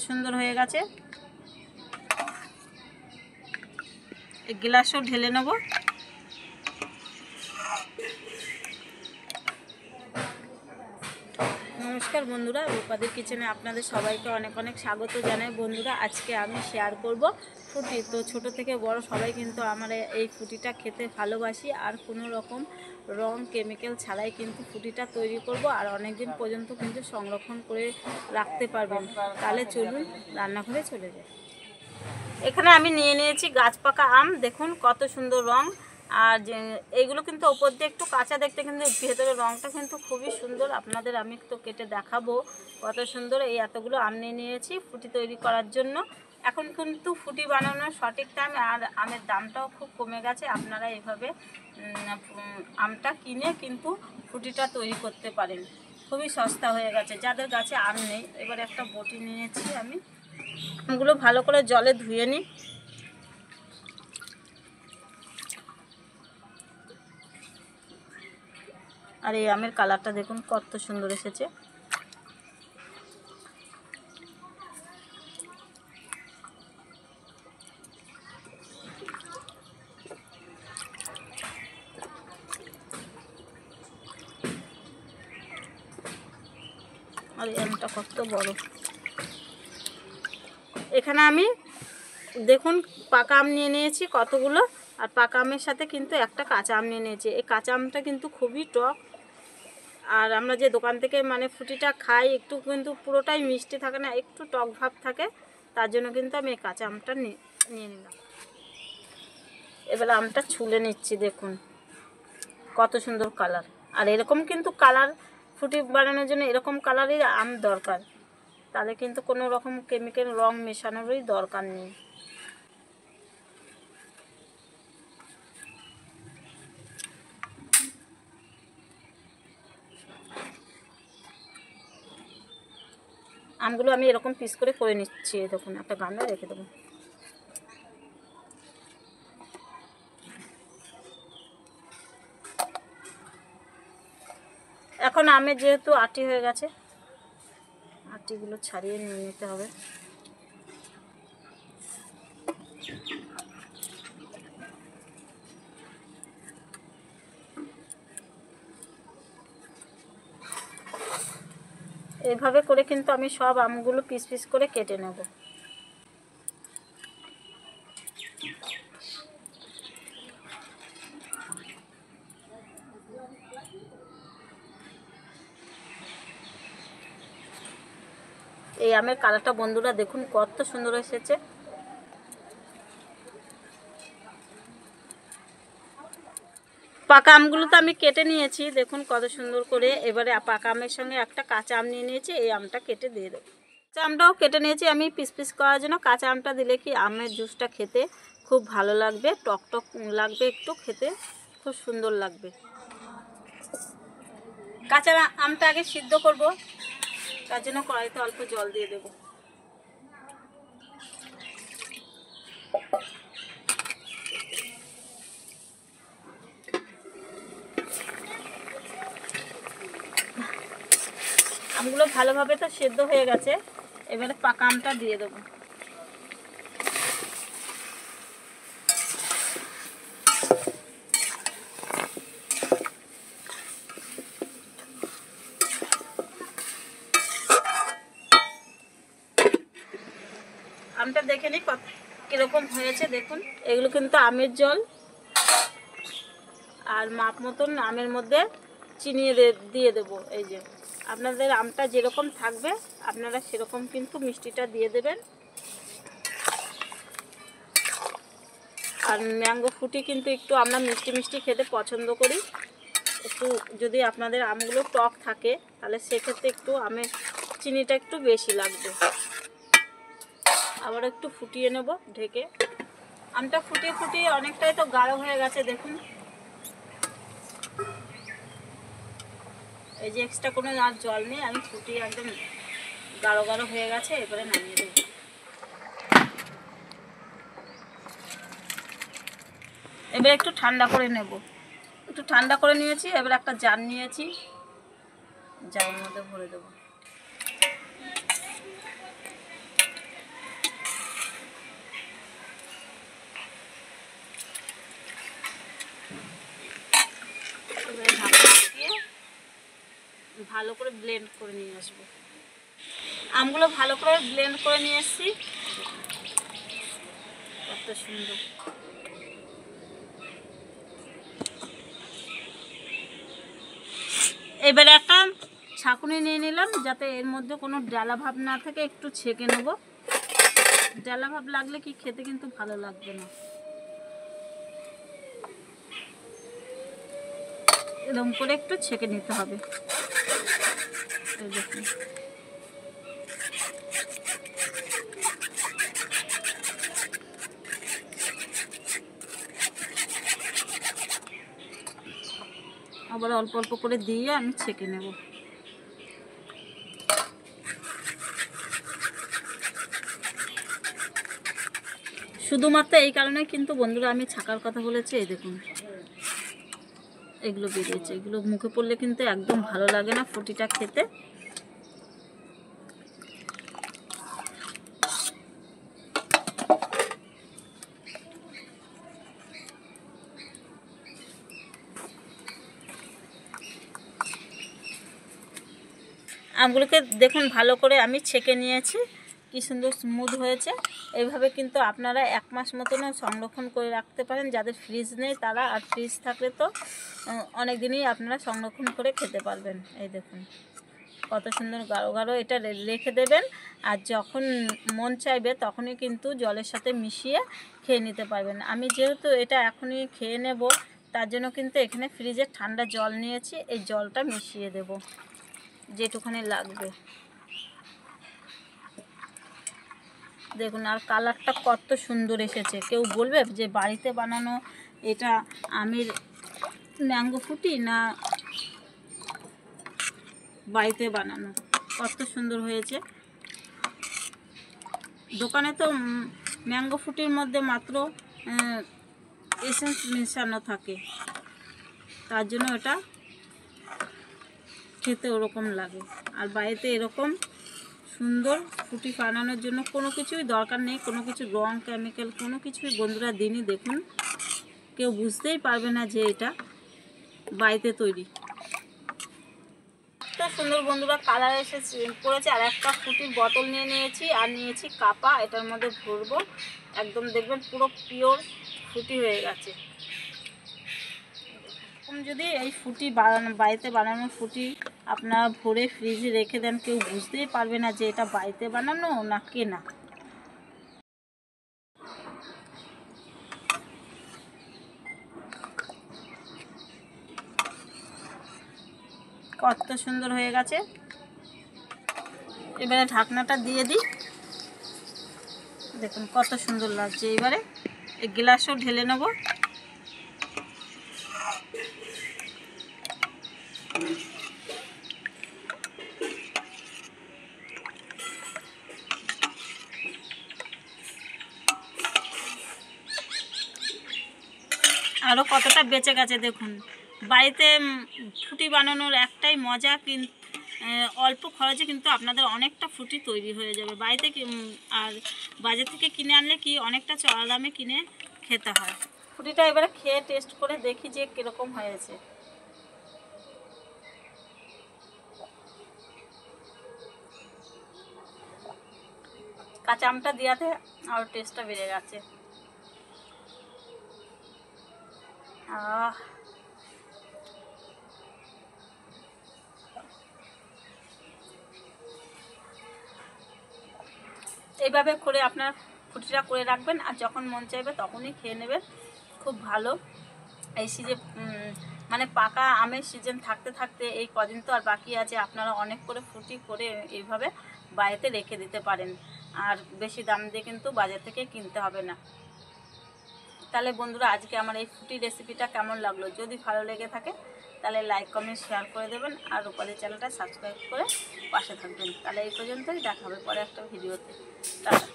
সুন্দর হয়ে গেছে। এক গ্লাসও ঢেলে নেব। নমস্কার বন্ধুরা, রূপাদের কিচেনে আপনাদের সবাইকে অনেক অনেক স্বাগত জানাই। বন্ধুরা, আজকে আমি শেয়ার করব ফুটি। তো ছোট থেকে বড় সবাই কিন্তু আমার এই ফুটিটা খেতে ভালোবাসি। আর কোনো রকম রং কেমিক্যাল ছাড়াই কিন্তু ফুটিটা তৈরি করব, আর অনেক দিন পর্যন্ত কিন্তু সংরক্ষণ করে রাখতে পারবেন। তাহলে চলুন রান্নাঘরে চলে যাই। এখানে আমি নিয়ে নিয়েছি গাছ পাকা আম। দেখুন কত সুন্দর রং। আর এইগুলো কিন্তু ওপর দিয়ে একটু কাঁচা দেখতে, কিন্তু ভেতরে রংটা কিন্তু খুবই সুন্দর। আপনাদের আমি তো কেটে দেখাবো কত সুন্দর। এই এতগুলো আম নিয়ে নিয়েছি ফুটি তৈরি করার জন্য। এখন কিন্তু ফুটি বানানোর সঠিক টাইম, আর আমের দামটাও খুব কমে গেছে। আপনারা এভাবে আমটা কিনে কিন্তু ফুটিটা তৈরি করতে পারেন, খুবই সস্তা হয়ে গেছে যাদের গাছে আম নেই। এবার একটা বটি নিয়েছি আমি, আমগুলো ভালো করে জলে ধুয়ে নিই। আর এই আমের কালারটা দেখুন কত সুন্দর এসেছে। আর এই আমটা কত বড়। এখানে আমি দেখুন পাকা আম নিয়ে নিয়েছি কতগুলো, আর পাকা আমের সাথে কিন্তু একটা কাঁচা আম নিয়ে নিয়েছি। এই কাঁচা আমটা কিন্তু খুবই টক। আর আমরা যে দোকান থেকে মানে ফুটিটা খাই, একটু কিন্তু পুরোটাই মিষ্টি থাকে না, একটু টক ভাব থাকে। তার জন্য কিন্তু আমি এই কাঁচা আমটা নিয়ে নিলাম। এবার আমটা ছুলে নিচ্ছি। দেখুন কত সুন্দর কালার। আর এরকম কিন্তু কালার ফুটি বানানোর জন্য এরকম কালারই আম দরকার, তাহলে কিন্তু কোনো রকম কেমিক্যাল রং মেশানোরই দরকার নেই। আমগুলো আমি এরকম পিস করে নিচ্ছি। দেখুন একটা গামলা রেখে দেবো। এখন আমের যেহেতু আটি হয়ে গেছে, আটিগুলো ছাড়িয়ে নিয়ে নিতে হবে। এইভাবে করে কিন্তু আমি সব আমগুলো পিস পিস করে কেটে নেব। এই আমের কালারটা বন্ধুরা দেখুন কত সুন্দর এসেছে। পাকা আমগুলো তো আমি কেটে নিয়েছি, দেখুন কত সুন্দর করে। এবারে পাকা আমের সঙ্গে একটা কাঁচা আম নিয়ে নিয়েছি, এই আমটা কেটে দিয়ে দেবো। কাঁচা আমটাও কেটে নিয়েছি আমি পিস পিস করার জন্য। কাঁচা আমটা দিলে কি আমের জুসটা খেতে খুব ভালো লাগবে, টক টক লাগবে, একটু খেতে খুব সুন্দর লাগবে। কাঁচা আমটা আগে সিদ্ধ করব, তার জন্য কড়াইতে অল্প জল দিয়ে দেব। আমগুলো ভালোভাবে তো সেদ্ধ হয়ে গেছে, এবারে পাকা আমটা দিয়ে দেবো। আমটা দেখে নিই কিরকম হয়েছে। দেখুন এগুলো কিন্তু আমের জল, আর মাপ মতন আমের মধ্যে চিনি দিয়ে দেবো। এই যে আপনাদের আমটা যেরকম থাকবে আপনারা সেরকম কিন্তু মিষ্টিটা দিয়ে দেবেন। আর ম্যাঙ্গো ফুটি কিন্তু একটু আমরা মিষ্টি মিষ্টি খেতে পছন্দ করি। একটু যদি আপনাদের আমগুলো টক থাকে তাহলে সেক্ষেত্রে একটু আমের চিনিটা একটু বেশি লাগবে। আবার একটু ফুটিয়ে নেব ঢেকে। আমটা ফুটিয়ে ফুটিয়ে অনেকটাই তো গাঢ় হয়ে গেছে। দেখুন এই যে এক্সট্রা কোনো আর জল নেই, আমি ফুটিয়ে একদম গাঢ় গাঢ় হয়ে গেছে। এবারে নামিয়ে দেব। এবার একটু ঠান্ডা করে নেব। একটু ঠান্ডা করে নিয়েছি, এবার একটা জার নিয়েছি, জারের মধ্যে ভরে দেবো। ভালো করে ব্লেন্ড করে নিয়ে আসবো। আমগুলো ভালো করে ব্লেন্ড করে নিয়ে এসেছি, কত সুন্দর। এবারে একটা ছাঁকুনি নিয়ে নিলাম যাতে এর মধ্যে কোনো ডালা ভাব না থাকে, একটু ছেঁকে নেব। ডালা ভাব লাগলে কি খেতে কিন্তু ভালো লাগবে না। এরকম করে একটু ছেঁকে নিতে হবে। এই দেখুন, আবার অল্প অল্প করে দিয়ে আমি ছেঁকে নেব। শুধুমাত্র এই কারণে কিন্তু বন্ধুরা আমি ছাকার কথা বলেছি। এই দেখুন এগুলো বেরিয়েছে, এগুলো মুখে পড়লে কিন্তু একদম ভালো লাগে না ফুটিটা খেতে। আমগুলোকে দেখুন ভালো করে আমি ছেঁকে নিয়েছি, কি সুন্দর স্মুথ হয়েছে। এইভাবে কিন্তু আপনারা 1 মাস মতনও সংরক্ষণ করে রাখতে পারেন। যাদের ফ্রিজ নেই তারা, আর ফ্রিজ থাকলে তো অনেক দিনই আপনারা সংরক্ষণ করে খেতে পারবেন। এই দেখুন কত সুন্দর গাঢ় গাঢ়, এটা রেখে দেবেন। আর যখন মন চাইবে তখনই কিন্তু জলের সাথে মিশিয়ে খেয়ে নিতে পারবেন। আমি যেহেতু এটা এখনই খেয়ে নেব, তার জন্য কিন্তু এখানে ফ্রিজে ঠান্ডা জল নিয়েছি, এই জলটা মিশিয়ে দেব যেটুখানি লাগবে। দেখুন আর কালারটা কত সুন্দর এসেছে। কেউ বলবে যে বাড়িতে বানানো এটা আমের ম্যাঙ্গো ফুটি না বাড়িতে বানানো, কত সুন্দর হয়েছে। দোকানে তো ম্যাঙ্গো ফুটির মধ্যে মাত্র এসেন্স মেশানো থাকে, তার জন্য এটা খেতে ওরকম লাগে। আর বাড়িতে এরকম সুন্দর ফুটি বানানোর জন্য কোনো কিছুই দরকার নেই, কোনো কিছু রং কেমিক্যাল কোনো কিছুই বন্ধুরা দিনই। দেখুন কেউ বুঝতেই পারবে না যে এটা বাড়িতে তৈরি। তো সুন্দর বন্ধুরা কালার এসে পড়েছে। আর একটা ফুটির বোতল নিয়ে নিয়েছি, আর নিয়েছি কাপা, এটার মধ্যে ভরবো। একদম দেখবেন পুরো পিওর ফুটি হয়ে গেছে। যদি এই ফুটি বাড়িতে বানানো ফুটি আপনারা ভরে ফ্রিজে রেখে দেন, কেউ বুঝতেই পারবে না যে এটা বাড়িতে বানানো না কেনা। কত সুন্দর হয়ে গেছে। এবারে ঢাকনাটা দিয়ে দিই। দেখুন কত সুন্দর লাগছে। এবারে এই গ্লাসও ঢেলে নেব। আরও কতটা বেঁচে গেছে দেখুন। বাড়িতে ফুটি বানানোর একটাই মজা, কিন্তু অল্প খরচে কিন্তু আপনাদের অনেকটা ফুটি তৈরি হয়ে যাবে বাড়িতে। আর বাজার থেকে কিনে আনলে কি অনেকটা চড়া দামে কিনে খেতে হয়। ফুটিটা এবারে খেয়ে টেস্ট করে দেখি যে কীরকম হয়েছে। কাঁচা আমটা দেওয়াতে আরও টেস্টটা বেড়ে গেছে। এইভাবে করে আপনার ফুটিটা করে রাখবেন, আর যখন মন চাইবে তখনই খেয়ে নেবেন। খুব ভালো। এই মানে পাকা আমের সিজন থাকতে থাকতে এই কদিন তো আর বাকি আছে, আপনারা অনেক করে ফুটি করে এইভাবে বাড়িতে রেখে দিতে পারেন। আর বেশি দাম দিয়ে কিন্তু বাজার থেকে কিনতে হবে না। তাহলে বন্ধুরা আজকে আমার এই ফুটি রেসিপিটা কেমন লাগলো? যদি ভালো লেগে থাকে তাহলে লাইক কমেন্ট শেয়ার করে দেবেন, আর রূপালী চ্যানেলটা সাবস্ক্রাইব করে পাশে থাকবেন। তাহলে এই পর্যন্তই, দেখা হবে পরে একটা ভিডিওতে। টাটা।